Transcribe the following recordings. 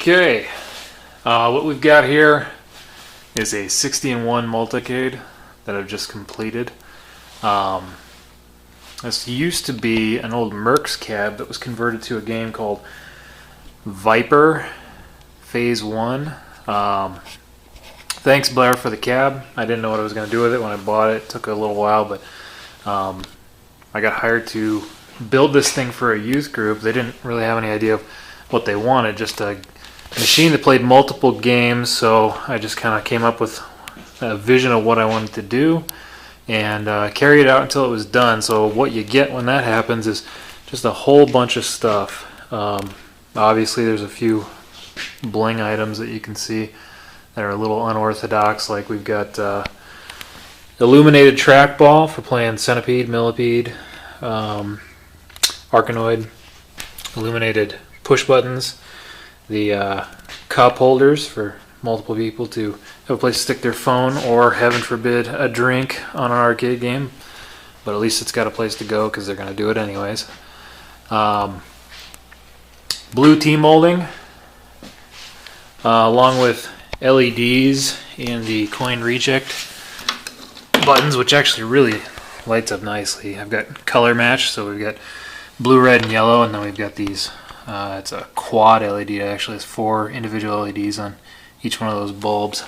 Okay, what we've got here is a 60-in-1 multicade that I've just completed. This used to be an old MERCS cab that was converted to a game called Viper Phase 1. Thanks, Blair, for the cab. I didn't know what I was going to do with it when I bought it. It took a little while, but I got hired to build this thing for a youth group. They didn't really have any idea of what they wanted, just a machine that played multiple games, so I just kind of came up with a vision of what I wanted to do and carry it out until it was done. So what you get when that happens is just a whole bunch of stuff. Obviously there's a few bling items that you can see that are a little unorthodox, like we've got illuminated trackball for playing Centipede, Millipede, Arkanoid, illuminated push buttons, the cup holders for multiple people to have a place to stick their phone or, heaven forbid, a drink on an arcade game, but at least it's got a place to go because they're going to do it anyways. Blue T-molding, along with LEDs and the coin reject buttons, which actually really lights up nicely. I've got color match, so we've got blue, red, and yellow, and then we've got these. It's a quad LED. It actually has 4 individual LEDs on each one of those bulbs.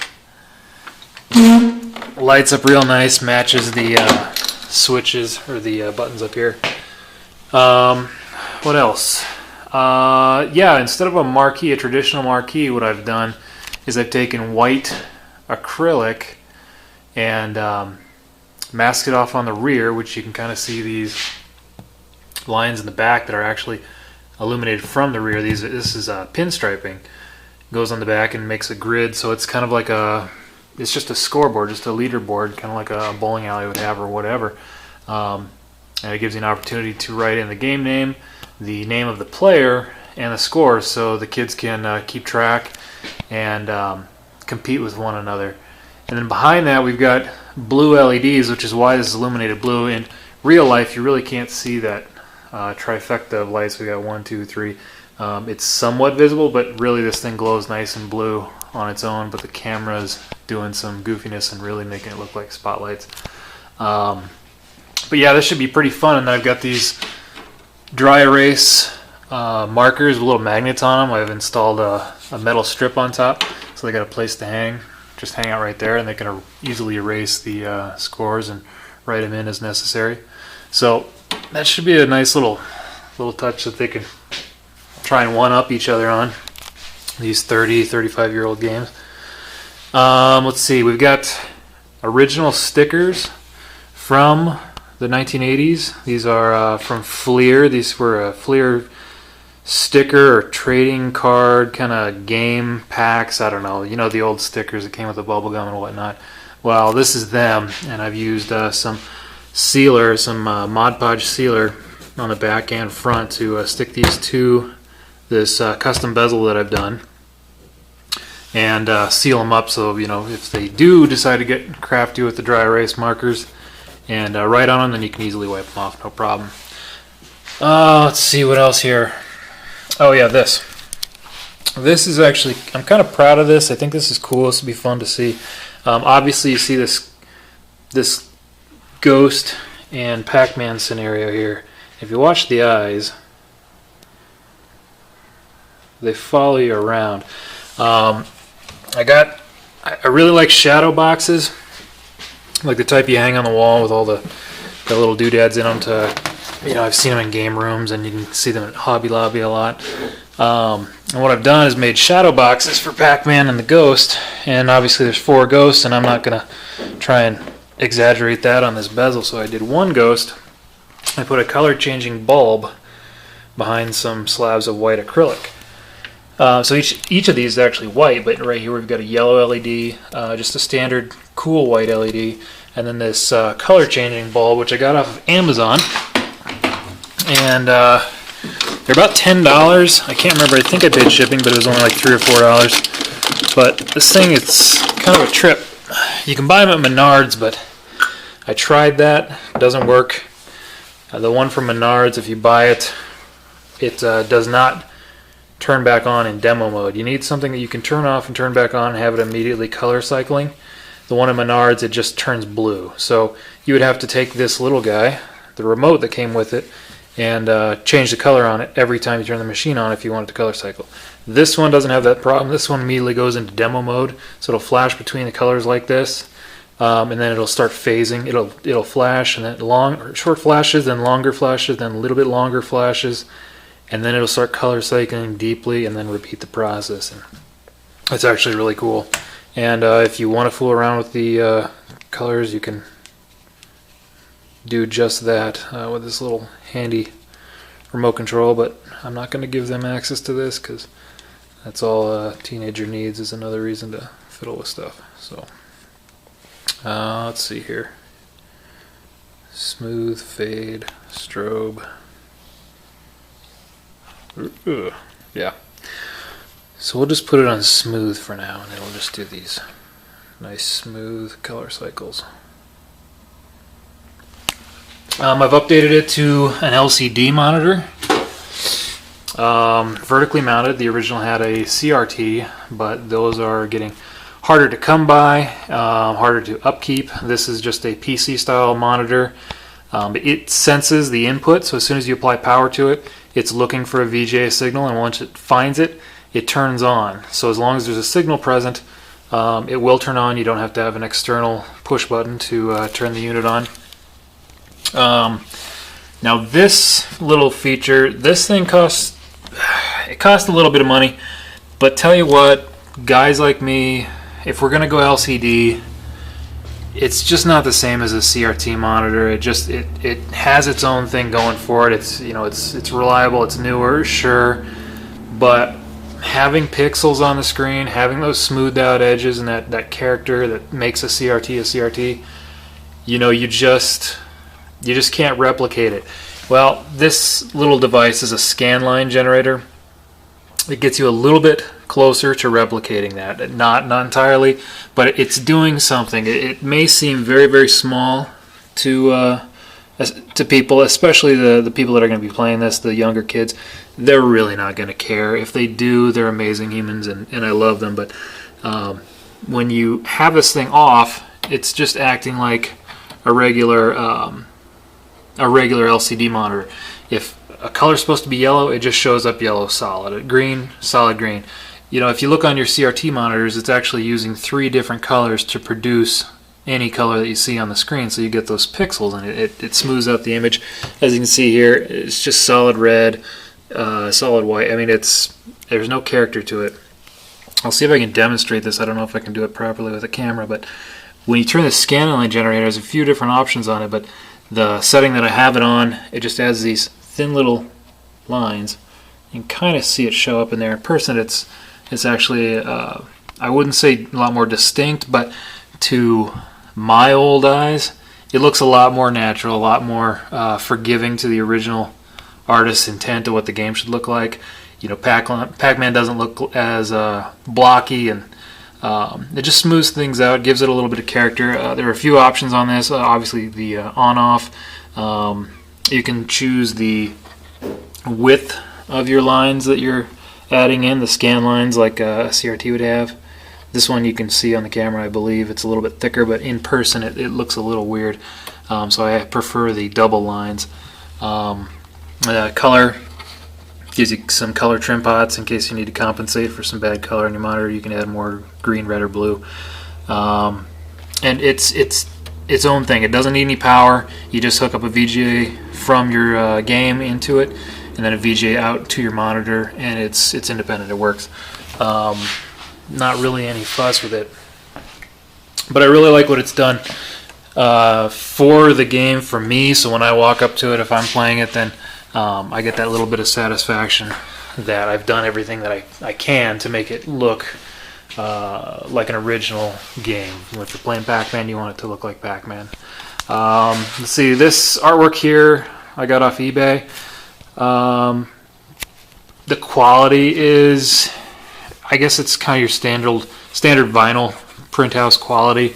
Lights up real nice, matches the switches or the buttons up here. What else? Yeah, instead of a marquee, a traditional marquee, what I've done is I've taken white acrylic and masked it off on the rear, which you can kind of see these lines in the back that are actually illuminated from the rear. This is pinstriping. Goes on the back and makes a grid, so it's kind of like it's just a scoreboard, just a leaderboard, kind of like a bowling alley would have or whatever. And it gives you an opportunity to write in the game name, the name of the player, and the score, so the kids can keep track and compete with one another. And then behind that we've got blue LEDs, which is why this is illuminated blue. In real life you really can't see that trifecta of lights. We got 1, 2, 3. It's somewhat visible, but really this thing glows nice and blue on its own, but the camera's doing some goofiness and really making it look like spotlights. But yeah, this should be pretty fun. And I've got these dry erase markers with little magnets on them. I've installed a metal strip on top, so they got a place to hang. Just hang out right there, and they can easily erase the scores and write them in as necessary. So that should be a nice little touch that they can try and one-up each other on these 30, 35-year-old games. Let's see, we've got original stickers from the 1980s. These are from Fleer. These were a Fleer sticker or trading card kind of game packs. I don't know, you know, the old stickers that came with the bubble gum and whatnot. Well, this is them, and I've used some sealer, some Mod Podge sealer on the back and front to stick these to this custom bezel that I've done, and seal them up, so you know, if they do decide to get crafty with the dry erase markers and write on them, then you can easily wipe them off, no problem. Let's see what else here. Oh yeah, this is actually, I'm kind of proud of this. I think this is cool. This will be fun to see. Obviously you see this Ghost and Pac-Man scenario here. If you watch the eyes, they follow you around. I really like shadow boxes, like the type you hang on the wall with all the little doodads in them. You know, I've seen them in game rooms, and you can see them at Hobby Lobby a lot. And what I've done is made shadow boxes for Pac-Man and the Ghost, and obviously there's 4 ghosts, and I'm not gonna try and exaggerate that on this bezel, so I did 1 ghost. I put a color changing bulb behind some slabs of white acrylic. So each of these is actually white, but right here we've got a yellow LED, just a standard cool white LED, and then this color changing bulb, which I got off of Amazon, and they're about $10. I can't remember, I think I paid shipping, but it was only like $3 or $4. But this thing, it's kind of a trip. You can buy them at Menards, but I tried that, it doesn't work. The one from Menards, if you buy it, it does not turn back on in demo mode. You need something that you can turn off and turn back on and have it immediately color cycling. The one in Menards, it just turns blue. So you would have to take this little guy, the remote that came with it, and change the color on it every time you turn the machine on if you want it to color cycle. This one doesn't have that problem. This one immediately goes into demo mode, so it'll flash between the colors like this, and then it'll start phasing. It'll flash, and then short flashes, then longer flashes, then a little bit longer flashes, and then it'll start color cycling deeply, and then repeat the process. And it's actually really cool. And if you want to fool around with the colors, you can do just that with this little handy remote control, but I'm not going to give them access to this because that's all a teenager needs, is another reason to fiddle with stuff. So let's see here. Smooth, fade, strobe. Yeah. So we'll just put it on smooth for now, and then we'll just do these nice smooth color cycles. I've updated it to an LCD monitor. Vertically mounted. The original had a CRT, but those are getting harder to come by, harder to upkeep. This is just a PC style monitor. It senses the input, so as soon as you apply power to it, it's looking for a VGA signal, and once it finds it, it turns on. So as long as there's a signal present, it will turn on. You don't have to have an external push button to turn the unit on. Now this little feature, this thing costs a little bit of money, but tell you what, guys like me, if we're gonna go LCD, it's just not the same as a CRT monitor. It has its own thing going for it. It's reliable, it's newer, sure, but having pixels on the screen, having those smoothed out edges and that character that makes a CRT, you just can't replicate it. Well, this little device is a scanline generator. It gets you a little bit closer to replicating that. Not entirely, but it's doing something. It may seem very, very small to people, especially the people that are going to be playing this, the younger kids. They're really not going to care. If they do, they're amazing humans, and I love them. But when you have this thing off, it's just acting like a regular LCD monitor. If a color's supposed to be yellow, it just shows up yellow solid. Green, solid green. If you look on your CRT monitors, it's actually using 3 different colors to produce any color that you see on the screen, so you get those pixels, and it smooths out the image. As you can see here, it's just solid red, solid white. I mean, there's no character to it. I'll see if I can demonstrate this. I don't know if I can do it properly with a camera, but when you turn the scanline generator, there's a few different options on it, but the setting that I have it on, it just adds these thin little lines. You can kind of see it show up in there. In person, it's actually, I wouldn't say a lot more distinct, but to my old eyes, it looks a lot more natural, a lot more forgiving to the original artist's intent of what the game should look like. Pac-Man doesn't look as blocky, and it just smooths things out, gives it a little bit of character. There are a few options on this. Obviously, the on-off. You can choose the width of your lines that you're adding in, the scan lines like a CRT would have. This one you can see on the camera, I believe. It's a little bit thicker, but in person it looks a little weird. So I prefer the double lines. Color gives you some color trim pots in case you need to compensate for some bad color on your monitor. You can add more green, red, or blue. And it's its own thing. It doesn't need any power. You just hook up a VGA from your game into it, and then a VGA out to your monitor, and it's independent. It works. Not really any fuss with it, but I really like what it's done for the game, for me. So when I walk up to it, if I'm playing it, then I get that little bit of satisfaction that I've done everything that I can to make it look like an original game. If you're playing Pac-Man, you want it to look like Pac-Man. Let's see, this artwork here I got off eBay. The quality is, I guess it's kind of your standard vinyl print house quality.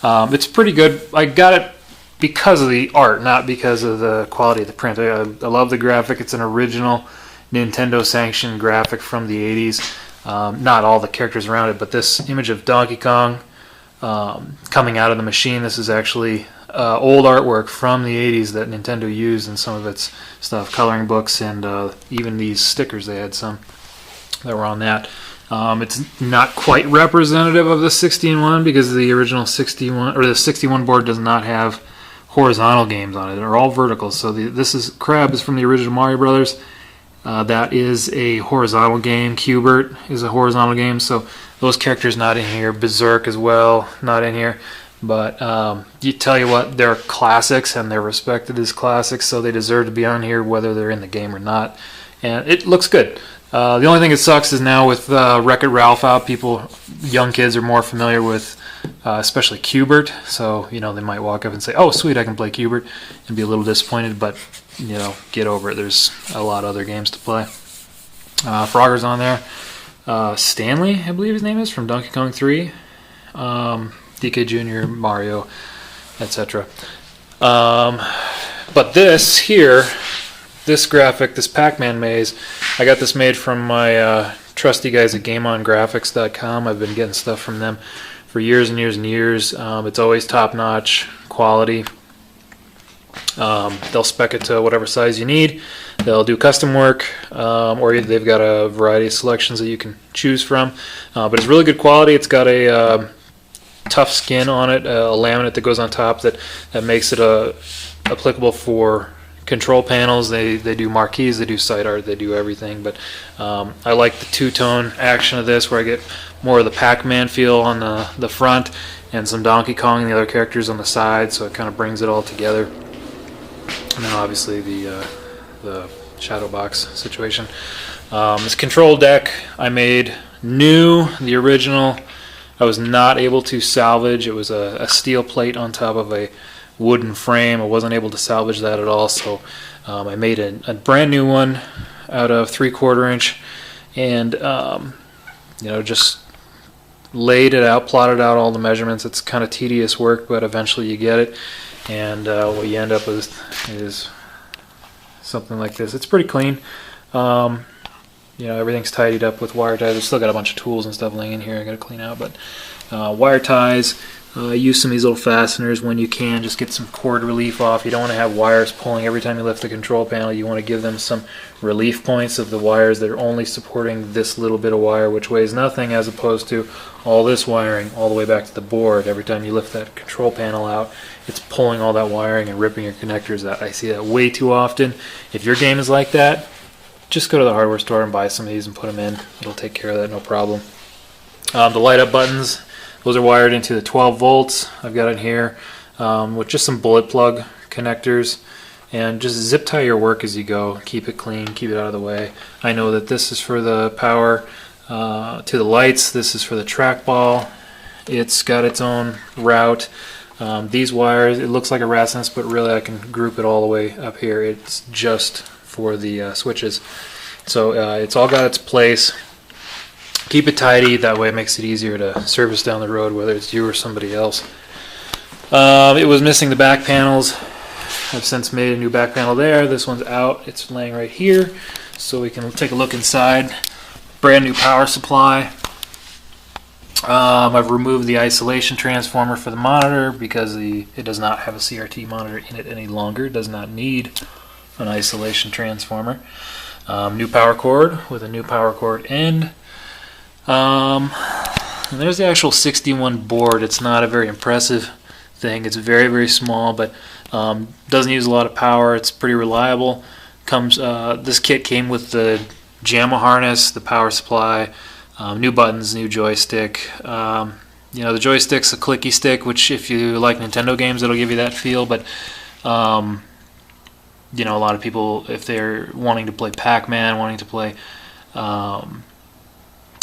It's pretty good. I got it because of the art, not because of the quality of the print. I love the graphic. It's an original. Nintendo sanctioned graphic from the 80s. Not all the characters around it, but this image of Donkey Kong coming out of the machine. This is actually old artwork from the 80s that Nintendo used in some of its stuff, coloring books, and even these stickers. They had some that were on that. It's not quite representative of the 61 because the original 61 or the 61 board does not have horizontal games on it. They're all vertical. So this is Krebs from the original Mario Brothers. That is a horizontal game. Q*bert is a horizontal game. So those characters not in here. Berserk as well, not in here. But you tell you what, they're classics and they're respected as classics, so they deserve to be on here whether they're in the game or not. And it looks good. The only thing that sucks is now with Wreck-It Ralph out, young kids are more familiar with especially Q*bert, so they might walk up and say, "Oh, sweet, I can play Q*bert," and be a little disappointed. But get over it. There's a lot of other games to play. Frogger's on there. Stanley, I believe his name is, from Donkey Kong 3. DK Jr., Mario, etc. But this here, this graphic, this Pac-Man maze, I got this made from my trusty guys at GameOnGraphics.com. I've been getting stuff from them for years and years and years. It's always top-notch quality. They'll spec it to whatever size you need. They'll do custom work, or they've got a variety of selections that you can choose from. But it's really good quality. It's got a tough skin on it, a laminate that goes on top that makes it applicable for control panels. They do marquees, they do side art, they do everything. But I like the two-tone action of this, where I get more of the Pac-Man feel on the front and some Donkey Kong and the other characters on the side, so it kind of brings it all together. And then obviously the shadow box situation. This control deck I made new, the original I was not able to salvage. It was a steel plate on top of a wooden frame. I wasn't able to salvage that at all, so I made a brand new one out of 3/4 inch, and just laid it out, plotted out all the measurements. It's kind of tedious work, but eventually you get it, and what you end up with is something like this. It's pretty clean. Everything's tidied up with wire ties. I've still got a bunch of tools and stuff laying in here I got to clean out, but wire ties. Use some of these little fasteners when you can. Just get some cord relief off. You don't want to have wires pulling every time you lift the control panel. You want to give them some relief points of the wires that are only supporting this little bit of wire, which weighs nothing, as opposed to all this wiring all the way back to the board. Every time you lift that control panel out, it's pulling all that wiring and ripping your connectors out. I see that way too often. If your game is like that, just go to the hardware store and buy some of these and put them in. It'll take care of that, no problem. The light up buttons, those are wired into the 12 volts. I've got it here with just some bullet plug connectors, and just zip tie your work as you go. Keep it clean, keep it out of the way. I know that this is for the power to the lights. This is for the trackball. It's got its own route. These wires, it looks like a rat's nest, but really I can group it all the way up here. It's just for the switches. So it's all got its place. Keep it tidy, that way it makes it easier to service down the road, whether it's you or somebody else. It was missing the back panels. I've since made a new back panel there. This one's out. It's laying right here, so we can take a look inside. Brand new power supply. I've removed the isolation transformer for the monitor because it does not have a CRT monitor in it any longer. It does not need an isolation transformer. New power cord with a new power cord end. And there's the actual 61 board. It's not a very impressive thing. It's very, very small, but doesn't use a lot of power. It's pretty reliable. This kit came with the JAMA harness, the power supply, new buttons, new joystick. The joystick's a clicky stick, which if you like Nintendo games, it'll give you that feel, but a lot of people, if they're wanting to play Pac-Man, wanting to play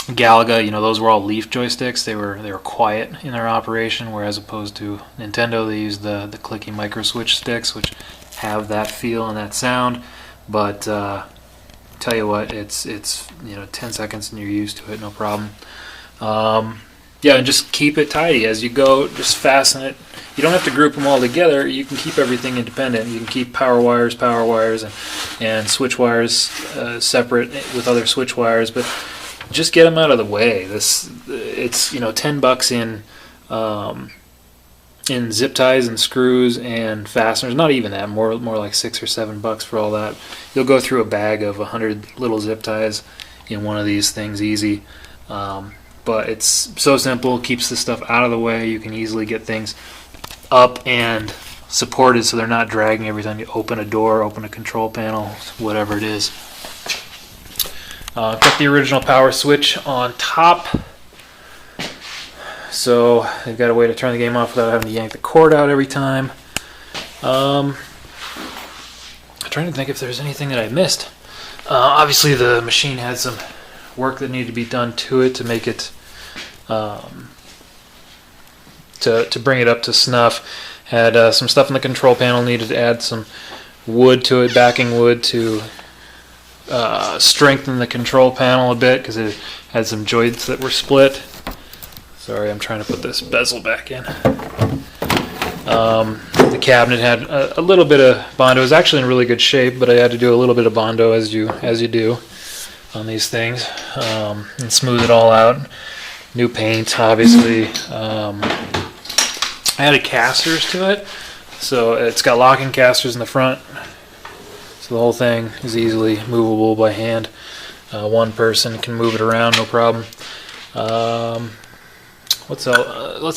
Galaga, those were all leaf joysticks. They were quiet in their operation, whereas opposed to Nintendo, they use the clicky micro switch sticks, which have that feel and that sound. But tell you what, it's 10 seconds and you're used to it, no problem. yeah, and just keep it tidy as you go. Just fasten it. You don't have to group them all together. You can keep everything independent. You can keep power wires, and switch wires separate with other switch wires, but just get them out of the way. It's $10 in zip ties and screws and fasteners. Not even that. More like $6 or $7 for all that. You'll go through a bag of 100 little zip ties in one of these things easy. But it's so simple. Keeps the stuff out of the way. You can easily get things up and supported so they're not dragging every time you open a door, open a control panel, whatever it is. Got the original power switch on top, so they've got a way to turn the game off without having to yank the cord out every time. I'm trying to think if there's anything that I missed. Obviously the machine had some work that needed to be done to it to make it to bring it up to snuff. Had some stuff in the control panel, needed to add some wood to it, backing wood to strengthen the control panel a bit because it had some joints that were split. Sorry, I'm trying to put this bezel back in. The cabinet had a little bit of Bondo. It was actually in really good shape, but I had to do a little bit of Bondo as you do on these things, and smooth it all out. New paint, obviously. I added casters to it, so it's got locking casters in the front, so the whole thing is easily movable by hand. One person can move it around, no problem. What's else? Let's